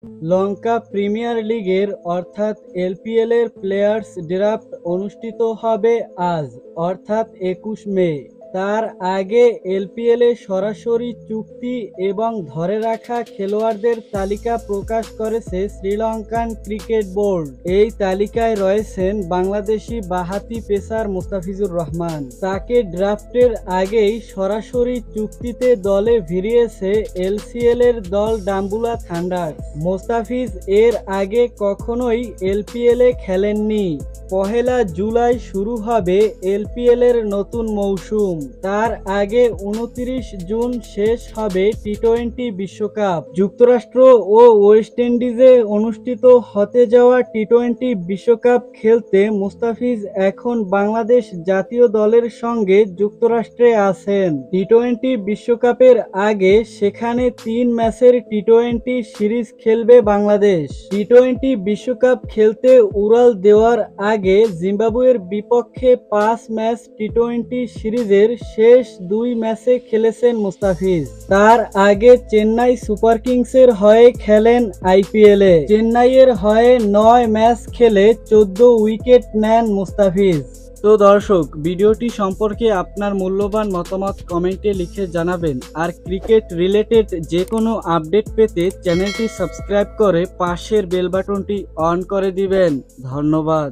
লঙ্কা premier লিগের অর্থাৎ LPL এর প্লেয়ার্স ড্রাফট অনুষ্ঠিত হবে আজ অর্থাৎ ২১ মে। তার আগে এলপিএল এ সরাসরি চুক্তি এবং ধরে রাখা খেলোয়াড়দের তালিকা প্রকাশ করেছে শ্রীলঙ্কান ক্রিকেট বোর্ড। এই তালিকায় রয়েছেন বাংলাদেশি বাঁহাতি পেসার মোস্তাফিজুর রহমান। তাকে ড্রাফটের আগেই সরাসরি চুক্তিতে দলে ভিড়িয়েছে এলসিএল এর দল ডাম্বুলা থান্ডার্স। মোস্তাফিজ এর আগে কখনোই এলপিএল এ খেলেননি। পহেলা জুলাই শুরু হবে এলপিএল এর নতুন মৌসুম। তার আগে ২৯ জুন শেষ হবে টি-20 বিশ্বকাপ। যুক্তরাষ্ট্র ও ওয়েস্ট ইন্ডিজে অনুষ্ঠিত হতে যাওয়া টি-20 বিশ্বকাপ খেলতে মোস্তাফিজ এখন বাংলাদেশ জাতীয় দলের সঙ্গে যুক্তরাষ্ট্রে আছেন। টি-20 বিশ্বকাপের আগে সেখানে ৩ ম্যাচের টি-20 সিরিজ খেলবে বাংলাদেশ। টি-20 বিশ্বকাপ খেলতে উড়াল দেওয়ার আগে জিম্বাবুয়ের বিপক্ষে ৫ ম্যাচ টি-20 সিরিজের শেষ ২ ম্যাচে খেলেছেন মোস্তাফিজ। তার আগে চেন্নাই সুপার কিংসের হয়ে খেলেন আইপিএলে। চেন্নাইয়ের হয়ে ৯ ম্যাচ খেলে ১৪ উইকেট নেন মোস্তাফিজ। তো দর্শক, ভিডিওটি সম্পর্কে আপনার মূল্যবান মতামত কমেন্টে লিখে জানাবেন। আর ক্রিকেট রিলেটেড যে কোনো আপডেট পেতে চ্যানেলটি সাবস্ক্রাইব করে পাশের বেল বাটনটি অন করে দিবেন। ধন্যবাদ।